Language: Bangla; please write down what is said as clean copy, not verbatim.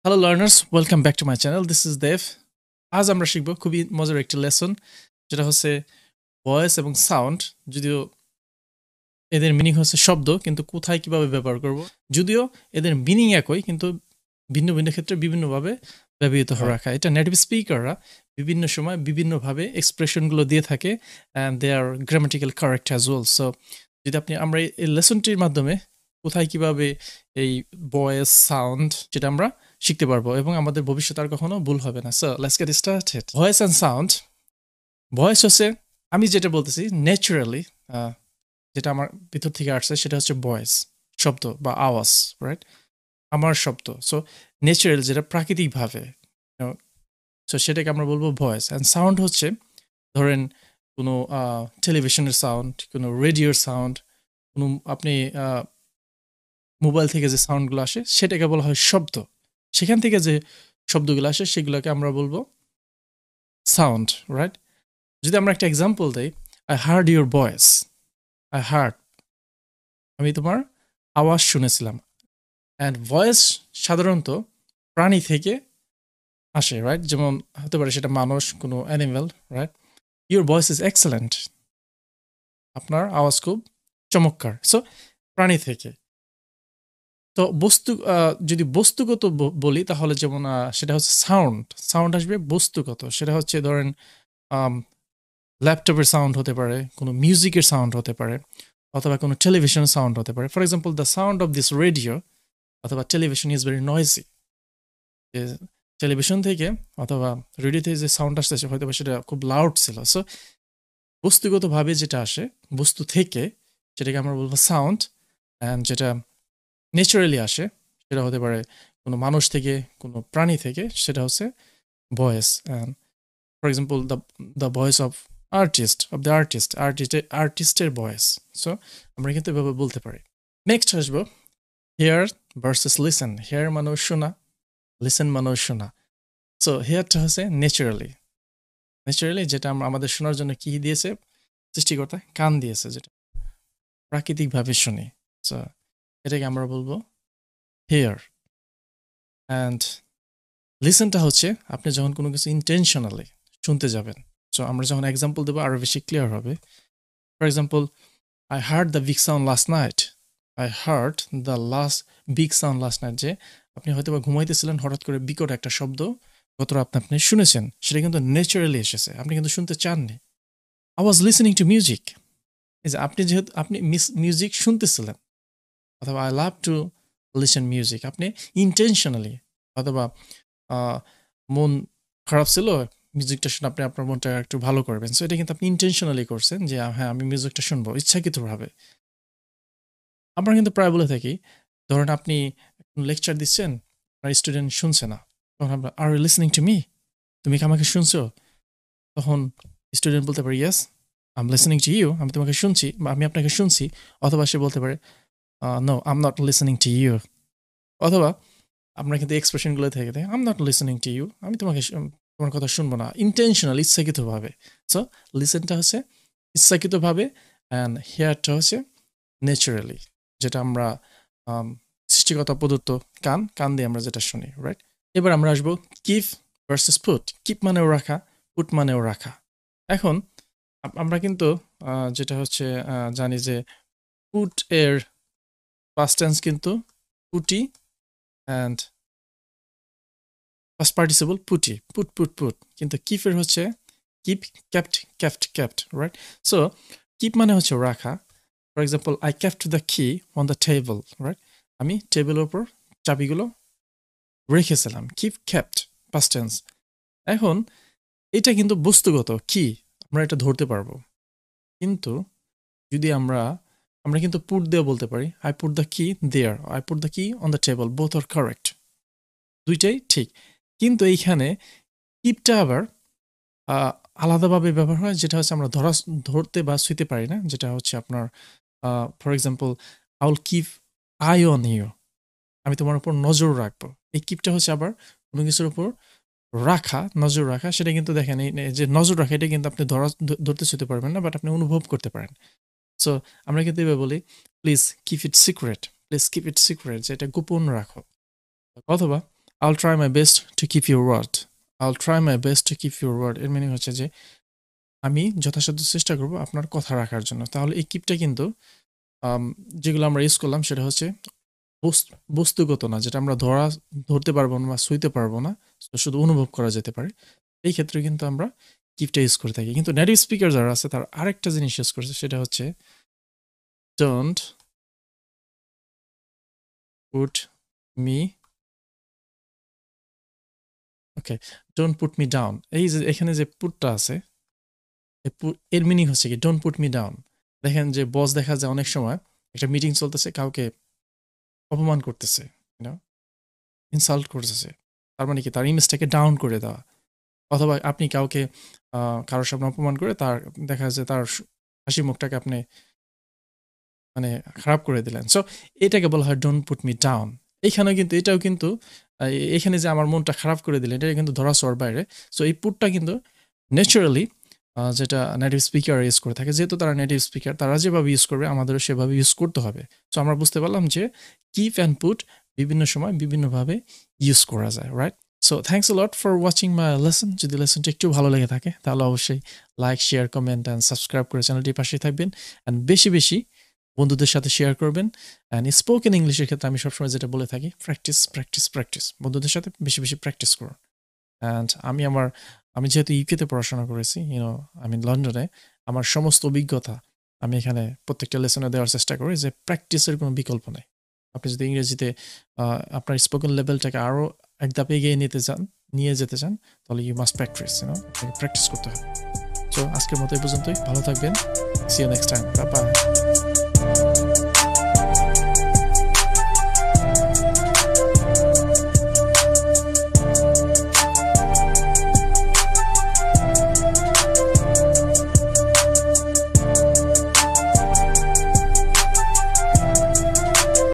Hello learners, welcome back to my channel. This is Dev. আজ আমরা শিখব খুবই মজার একটি লেসন যেটা হচ্ছে ভয়েস এবং সাউন্ড। যদিও এদের মিনিং হচ্ছে শব্দ, কিন্তু কোথায় কিভাবে ব্যবহার করব। যদিও এদের মিনিং একই, কিন্তু ভিন্ন ভিন্ন ক্ষেত্রে বিভিন্নভাবে ব্যবহৃত হয়ে রাখা। এটা নেটিভ স্পিকাররা বিভিন্ন সময় বিভিন্নভাবে এক্সপ্রেশনগুলো দিয়ে থাকে, and they are grammatical correct as well. So যদি আমরা এই লেসনটির মাধ্যমে কোথায় কিভাবে এই ভয়েস সাউন্ড যেটা আমরা শিখতে পারবো এবং আমাদের ভবিষ্যতে আর কখনো ভুল হবে না। So let's get started. Voice and sound. Voice হচ্ছে আমি যেটা বলতেছি ন্যাচারালি, যেটা আমার ভিতর থেকে আসছে সেটা হচ্ছে ভয়েস, শব্দ বা আওয়াজ, রাইট? আমার শব্দ। সো ন্যাচারাল যেটা প্রাকৃতিকভাবে, সো সেটাকে আমরা বলবো ভয়েস। অ্যান্ড সাউন্ড হচ্ছে ধরেন কোনো টেলিভিশনের সাউন্ড, কোনো রেডিওর সাউন্ড, কোনো আপনি মোবাইল থেকে যে সাউন্ডগুলো আসে সেটাকে বলা হয় শব্দ। সেখান থেকে যে শব্দগুলো আসে সেগুলোকে আমরা বলবো সাউন্ড, রাইট? যদি আমরা একটা এক্সাম্পল দেই, I hard your voice. I hard, আমি তোমার আওয়াজ শুনেছিলাম। অ্যান্ড ভয়েস সাধারণত প্রাণী থেকে আসে, রাইট? যেমন হতে পারে সেটা মানুষ, কোনো animal, right? Your voice is excellent, আপনার আওয়াজ খুব চমৎকার। সো প্রাণী থেকে। তো যদি বস্তুগত বলি তাহলে যেমন সেটা হচ্ছে সাউন্ড। সাউন্ড আসবে বস্তুগত, সেটা হচ্ছে ধরেন ল্যাপটপের সাউন্ড হতে পারে, কোনো মিউজিকের সাউন্ড হতে পারে, অথবা কোনো টেলিভিশন সাউন্ড হতে পারে। For example, the sound of this radio অথবা television is very noisy. Television থেকে অথবা রেডিওতে যে সাউন্ড আসতেছে হয়তো সেটা খুব লাউড ছিল। সো বস্তুগতভাবে যেটা আসে বস্তু থেকে, সেটাকে আমরা বলবো সাউন্ড। অ্যান্ড যেটা ন্যাচারালি আসে সেটা হতে পারে কোনো মানুষ থেকে, কোনো প্রাণী থেকে, সেটা হচ্ছে voice. And for example the voice of আর্টিস্টের ভয়েস। সো আমরা কিন্তু এভাবে বলতে পারি। নেক্সট আসবো হেয়ার ভার্সেস লিসেন। হেয়ার মানে শোনা, লিসেন মানে শোনা। সো হেয়ারটা হচ্ছে ন্যাচারালি, যেটা আমরা আমাদের শোনার জন্য কি দিয়েছে সৃষ্টিকর্তা? কান দিয়েছে, যেটা প্রাকৃতিকভাবে শুনি। সো এটাকে আমরা বলবো হেয়ার। অ্যান্ড লিসেনটা হচ্ছে আপনি যখন কোনো কিছু ইন্টেনশনালি শুনতে যাবেন। সো আমরা যখন এক্সাম্পল দেবো আরও বেশি ক্লিয়ার হবে। For example, I hard the big sound last night. I hard the big sound last night. যে আপনি হয়তো বা ঘুমাইতেছিলেন, হঠাৎ করে বিকট একটা শব্দ গত রাত আপনি শুনেছেন, সেটা কিন্তু ন্যাচারালি এসেছে, আপনি কিন্তু শুনতে চাননি। I was listening to music. এই যে আপনি মিউজিক শুনতেছিলেন, অথবা I love to listen music. আপনি ইন্টেনশনালি, অথবা মন খারাপ ছিল, মিউজিকটা শুনে আপনি আপনার মনটা একটু ভালো করবেন। সো এটা কিন্তু আপনি ইন্টেনশনালি করছেন যে হ্যাঁ আমি মিউজিকটা শুনবো ইচ্ছাকৃতভাবে। আমরা কিন্তু প্রায় বলে থাকি, ধরেন আপনি লেকচার দিচ্ছেন, আপনার স্টুডেন্ট শুনছে না, তখন আমরা are you listening to me? তুমি কি আমাকে শুনছো? তখন স্টুডেন্ট বলতে পারে yes I am listening to you, আমি তোমাকে শুনছি বা আমি আপনাকে শুনছি। অথবা সে বলতে পারে no I am not listening to you. অথবা আমরা কিন্তু এক্সপ্রেশনগুলো থেকে I am not listening to you, আমি তোমার কথা শুনবো না, ইন্টেনশনাল, ইচ্ছাকৃতভাবে। সো লিসেনটা হচ্ছে ইচ্ছাকৃতভাবে, অ্যান্ড হেয়ারটা হচ্ছে ন্যাচারালি, যেটা আমরা সৃষ্টিগত প্রদত্ত কান দিয়ে আমরা যেটা শুনি, রাইট? এবার আমরা আসবো কিপ ভার্সেস পুট। কিপ মানেও রাখা, পুট মানেও রাখা। এখন আমরা কিন্তু যেটা হচ্ছে জানি যে পুট এর পাস্ট টেন্স কিন্তু পুটি, অ্যান্ড পাস্ট পার্টিসিপল পুটি, পুট। কিন্তু কিপের হচ্ছে keep, kept, right? So keep মানে হচ্ছে রাখা। For example, I kept the key on the table, right? আমি টেবিলের উপর চাবিগুলো রেখেছিলাম। Keep, kept, past tense. এখন এটা কিন্তু বস্তুগত কি, আমরা এটা ধরতে পারবো। কিন্তু যদি আমরা কিন্তু পুট দিয়ে বলতে পারি, I put the key there, I put the key on the table, both are correct, দুইটাই ঠিক। কিন্তু এইখানে কিপটা আবার আলাদাভাবে ব্যবহার হয়, যেটা হচ্ছে আমরা ধরতে বা ছুঁতে পারি না, যেটা হচ্ছে আপনার for example, I will keep eye on you, আমি তোমার উপর নজর রাখবো। এই কিপটা হচ্ছে আবার কোনো কিছুর উপর রাখা, নজর রাখা। সেটা কিন্তু দেখেন এই যে নজর রাখা, এটা কিন্তু আপনি ধরতে ছুঁতে পারবেন না, বাট আপনি অনুভব করতে পারেন। সো আমরা কিন্তু এভাবে বলি, প্লিজ কিপ ইট সিক্রেট, যে এটা গোপন রাখো। অথবা I'll try my best to keep your word. I'll try my best to keep your word. এর মিনিং হচ্ছে যে আমি যথাসাধ্য চেষ্টা করব আপনার কথা রাখার জন্য। তাহলে এই কিপটা কিন্তু যেগুলো আমরা ইউজ করলাম সেটা হচ্ছে বস্তুগত না, যেটা আমরা ধরতে পারবো না বা ছুঁইতে পারবো না, শুধু অনুভব করা যেতে পারে। এই ক্ষেত্রে কিন্তু আমরা কিপটা ইউজ করে থাকি। কিন্তু নেটিভ স্পিকার যারা আছে তার আরেকটা জিনিস ইউজ করছে, সেটা হচ্ছে don't put me don't put me down. এই যে এখানে যে পুটটা আছে, এর মিনিং হচ্ছে কি ডোন্ট পুট মি ডাউন। দেখেন যে বস দেখা যায় অনেক সময় একটা মিটিং চলতেছে, কাউকে অপমান করতেছে, ইনসাল্ট করতেছে, তার মানে কি তার ইমেজটাকে ডাউন করে দেওয়া। অথবা আপনি কাউকে কারোর সামনে অপমান করে তার দেখা যায় তার হাসি মুখটাকে আপনি মানে খারাপ করে দিলেন। সো এটাকে বলা হয় ডোন্ট পুট মি ডাউন। এখানেও কিন্তু এটাও কিন্তু এখানে যে আমার মনটা খারাপ করে দিলেন, এটা কিন্তু ধরা ছোঁয়ার বাইরে। সো এই পুটটা কিন্তু ন্যাচারালি যেটা নেটিভ স্পিকার ইউজ করে থাকে, যেহেতু তারা নেটিভ স্পিকার, তারা যেভাবে ইউজ করবে আমাদেরও সেভাবে ইউজ করতে হবে। সো আমরা বুঝতে পারলাম যে কিপ অ্যান্ড পুট বিভিন্ন সময় বিভিন্নভাবে ইউজ করা যায়, right? So thanks a lot for watching my lesson. যদি লেসনটা একটু ভালো লেগে থাকে তাহলে অবশ্যই like, share, comment and subscribe করে চ্যানেলটির পাশেই থাকবেন। অ্যান্ড বেশি বেশি বন্ধুদের সাথে শেয়ার করবেন। অ্যান্ড স্পোকেন ইংলিশের ক্ষেত্রে আমি সবসময় যেটা বলে থাকি, প্র্যাকটিস প্র্যাকটিস প্র্যাকটিস। বন্ধুদের সাথে বেশি বেশি প্র্যাকটিস করুন। অ্যান্ড আমি যেহেতু ইউকেতে পড়াশোনা করেছি, আমি লন্ডনে, আমার সমস্ত অভিজ্ঞতা আমি এখানে প্রত্যেকটা লেসনে দেওয়ার চেষ্টা করি যে প্র্যাকটিসের কোনো বিকল্প নেই। আপনি যদি ইংরেজিতে আপনার স্পোকেন লেভেলটাকে আরও এক ধাপ এগিয়ে নিয়ে যেতে চান, তাহলে ইউ মাস্ট প্র্যাকটিস, আপনাকে প্র্যাকটিস করতে হবে। সো আজকের মতো এই পর্যন্তই, ভালো থাকবেন। See you next time, bye by.